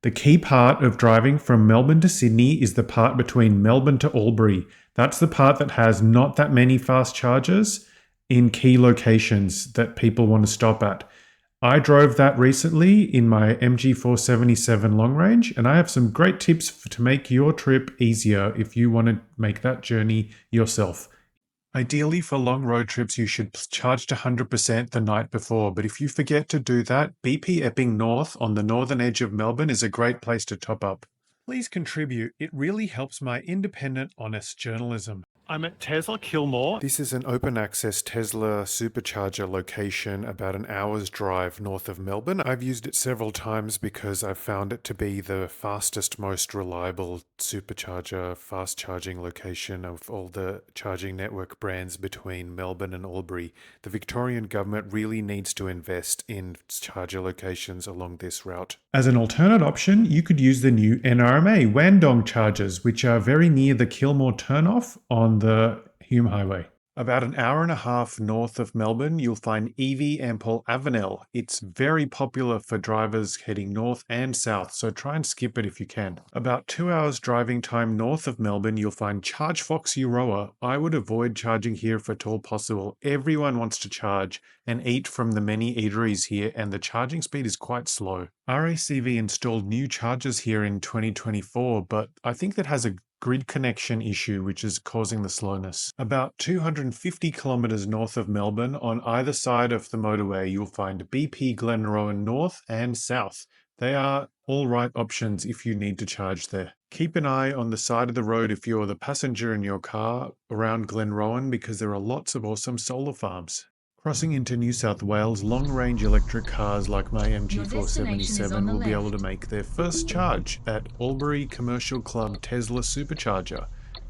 The key part of driving from Melbourne to Sydney is the part between Melbourne to Albury. That's the part that has not that many fast chargers in key locations that people want to stop at. I drove that recently in my MG4 77 long range, and I have some great tips to make your trip easier if you want to make that journey yourself. Ideally, for long road trips, you should charge to 100% the night before, but if you forget to do that, BP Epping North on the northern edge of Melbourne is a great place to top up. Please contribute. It really helps my independent, honest journalism. I'm at Tesla Kilmore. This is an open access Tesla supercharger location about an hour's drive north of Melbourne. I've used it several times because I've found it to be the fastest, most reliable supercharger, fast charging location of all the charging network brands between Melbourne and Albury. The Victorian government really needs to invest in charger locations along this route. As an alternate option, you could use the new NRMA Wandong chargers, which are very near the Kilmore turnoff on the Hume Highway. About an hour and a half north of Melbourne, you'll find Evie Avenel. It's very popular for drivers heading north and south, so try and skip it if you can. About 2 hours driving time north of Melbourne, you'll find Chargefox Euroa. I would avoid charging here if at all possible. Everyone wants to charge and eat from the many eateries here, and the charging speed is quite slow. RACV installed new chargers here in 2024, but I think that has a grid connection issue which is causing the slowness. About 250 kilometres north of Melbourne, on either side of the motorway, you'll find BP Glenrowan North and South. They are all right options if you need to charge there. Keep an eye on the side of the road if you're the passenger in your car around Glenrowan, because there are lots of awesome solar farms. Crossing into New South Wales, long-range electric cars like my MG4 77 will be able to make their first charge at Albury Commercial Club Tesla Supercharger.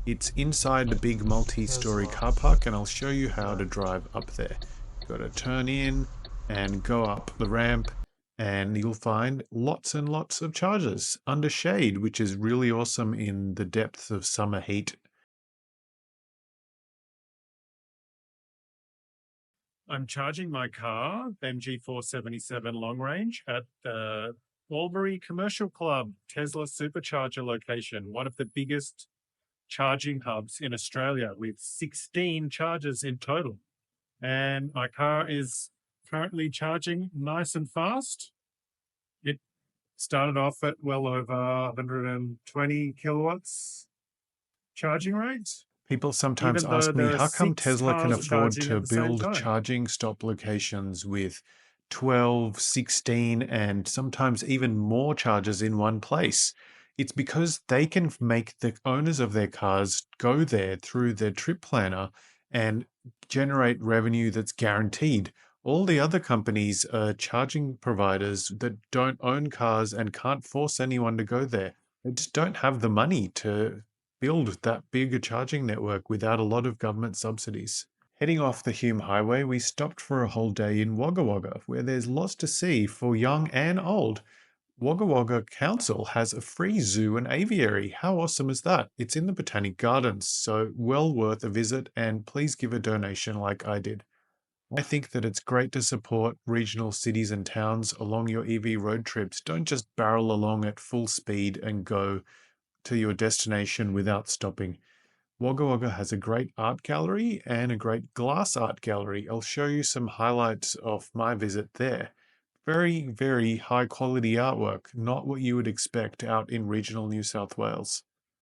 It's inside the big multi-storey car park, and I'll show you how to drive up there. You've got to turn in and go up the ramp, and you'll find lots and lots of chargers under shade, which is really awesome in the depths of summer heat. I'm charging my car, MG4 77 long range, at the Albury Commercial Club Tesla Supercharger location, one of the biggest charging hubs in Australia with 16 chargers in total. And my car is currently charging nice and fast. It started off at well over 120 kilowatts charging rate. People sometimes ask me, how come Tesla can afford to build charging stop locations with 12, 16, and sometimes even more chargers in one place? It's because they can make the owners of their cars go there through their trip planner and generate revenue that's guaranteed. All the other companies are charging providers that don't own cars and can't force anyone to go there. They just don't have the money to build that big a charging network without a lot of government subsidies. Heading off the Hume Highway, we stopped for a whole day in Wagga Wagga, where there's lots to see for young and old. Wagga Wagga Council has a free zoo and aviary. How awesome is that? It's in the Botanic Gardens, so well worth a visit, and please give a donation like I did. I think that it's great to support regional cities and towns along your EV road trips. Don't just barrel along at full speed and go to your destination without stopping. Wagga Wagga has a great art gallery and a great glass art gallery. I'll show you some highlights of my visit there. Very, very high quality artwork, not what you would expect out in regional New South Wales.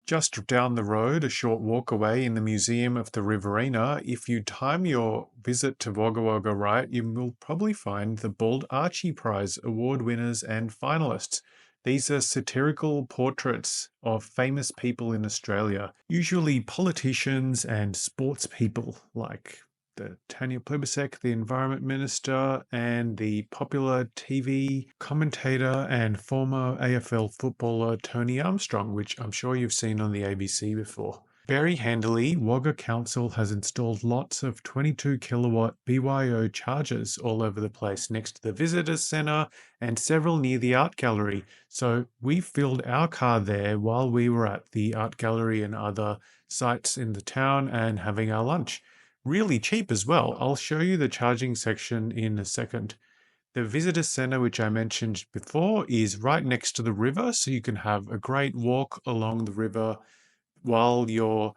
Just down the road, a short walk away, in the Museum of the Riverina, if you time your visit to Wagga Wagga right, you will probably find the Bald Archie Prize award winners and finalists. These are satirical portraits of famous people in Australia, usually politicians and sports people like the Tanya Plibersek, the Environment Minister, and the popular TV commentator and former AFL footballer Tony Armstrong, which I'm sure you've seen on the ABC before. Very handily, Wagga Council has installed lots of 22 kilowatt BYO chargers all over the place next to the visitors centre and several near the art gallery. So we filled our car there while we were at the art gallery and other sites in the town and having our lunch. Really cheap as well. I'll show you the charging section in a second. The visitor centre, which I mentioned before, is right next to the river, so you can have a great walk along the river while you're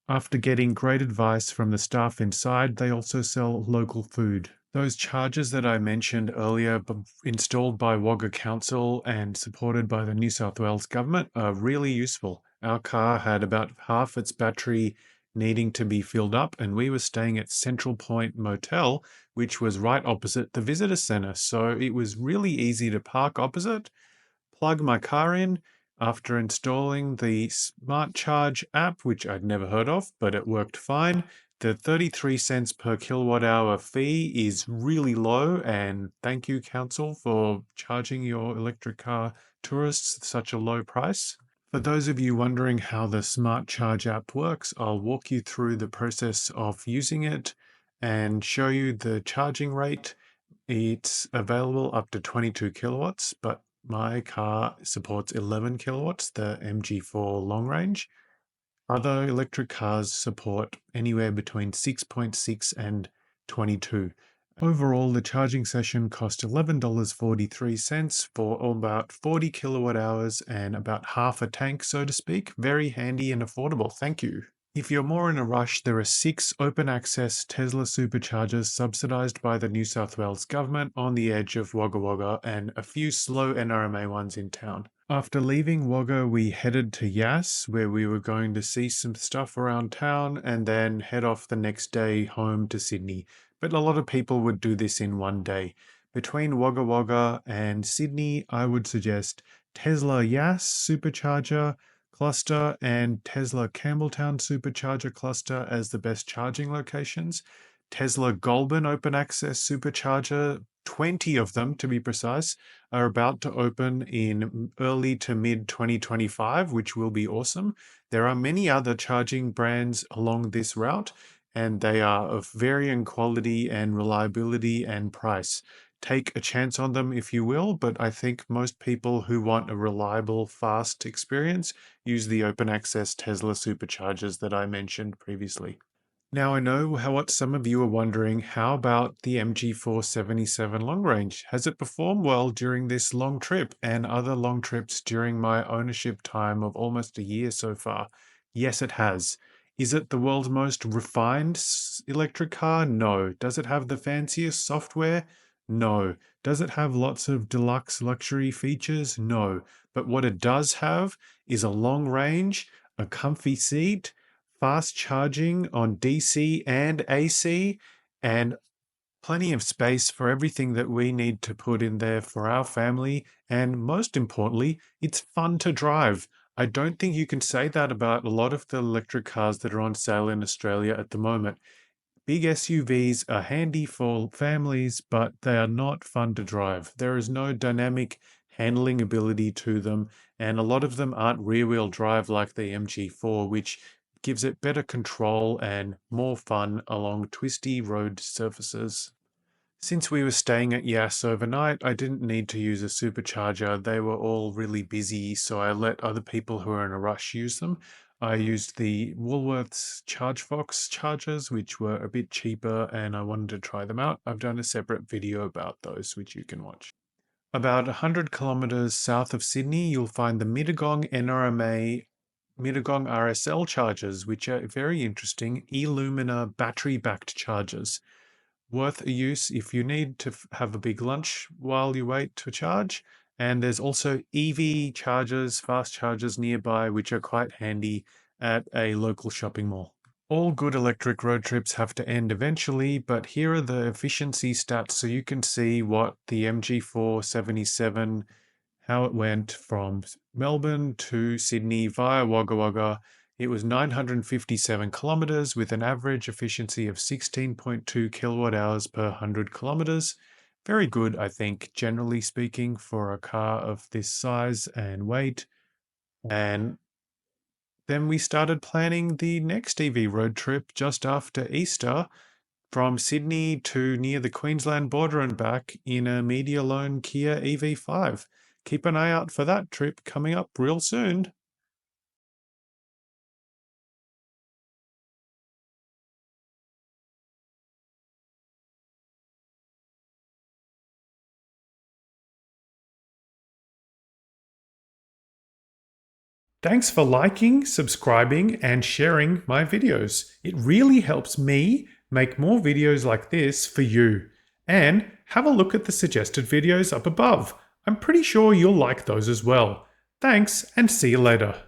after getting great advice from the staff inside. They also sell local food. Those chargers that I mentioned earlier, installed by Wagga Council and supported by the New South Wales government, are really useful. Our car had about half its battery needing to be filled up, and we were staying at Central Point Motel, which was right opposite the visitor centre. So it was really easy to park opposite, plug my car in. After installing the Smart Charge app, which I'd never heard of, but it worked fine, the 33 cents per kilowatt hour fee is really low, and thank you, Council, for charging your electric car tourists such a low price. For those of you wondering how the Smart Charge app works, I'll walk you through the process of using it and show you the charging rate. It's available up to 22 kilowatts, but my car supports 11 kilowatts, the MG4 long range. Other electric cars support anywhere between 6.6 and 22. Overall, the charging session cost $11.43 for about 40 kilowatt hours and about half a tank, so to speak. Very handy and affordable. Thank you. If you're more in a rush, there are 6 open access Tesla superchargers subsidised by the New South Wales government on the edge of Wagga Wagga and a few slow NRMA ones in town. After leaving Wagga, we headed to Yass, where we were going to see some stuff around town and then head off the next day home to Sydney. But a lot of people would do this in one day. Between Wagga Wagga and Sydney, I would suggest Tesla Yass supercharger cluster and Tesla Campbelltown supercharger cluster as the best charging locations. Tesla Goulburn open access supercharger, 20 of them to be precise, are about to open in early to mid 2025, which will be awesome. There are many other charging brands along this route, and they are of varying quality and reliability and price. Take a chance on them if you will, but I think most people who want a reliable, fast experience use the open access Tesla superchargers that I mentioned previously. Now I know what some of you are wondering, how about the MG4 77 long range? Has it performed well during this long trip and other long trips during my ownership time of almost a year so far? Yes, it has. Is it the world's most refined electric car? No. Does it have the fanciest software? No. Does it have lots of deluxe luxury features? No. But what it does have is a long range, a comfy seat, fast charging on DC and AC, and plenty of space for everything that we need to put in there for our family. And most importantly, it's fun to drive. I don't think you can say that about a lot of the electric cars that are on sale in Australia at the moment. Big SUVs are handy for families, but they are not fun to drive. There is no dynamic handling ability to them, and a lot of them aren't rear-wheel drive like the MG4, which gives it better control and more fun along twisty road surfaces. Since we were staying at Yass overnight, I didn't need to use a supercharger. They were all really busy, so I let other people who are in a rush use them. I used the Woolworths Chargefox chargers, which were a bit cheaper, and I wanted to try them out. I've done a separate video about those, which you can watch. About 100 kilometres south of Sydney, you'll find the Mittagong NRMA Mittagong RSL chargers, which are very interesting Illumina battery-backed chargers. Worth a use if you need to have a big lunch while you wait to charge. And there's also EV chargers, fast chargers nearby, which are quite handy at a local shopping mall. All good electric road trips have to end eventually, but here are the efficiency stats so you can see what the MG4 77, how it went from Melbourne to Sydney via Wagga Wagga. It was 957 kilometres with an average efficiency of 16.2 kilowatt hours per 100 kilometres. Very good, I think, generally speaking, for a car of this size and weight. And then we started planning the next EV road trip just after Easter from Sydney to near the Queensland border and back in a media-loan Kia EV5. Keep an eye out for that trip coming up real soon. Thanks for liking, subscribing, and sharing my videos. It really helps me make more videos like this for you. And have a look at the suggested videos up above. I'm pretty sure you'll like those as well. Thanks, and see you later.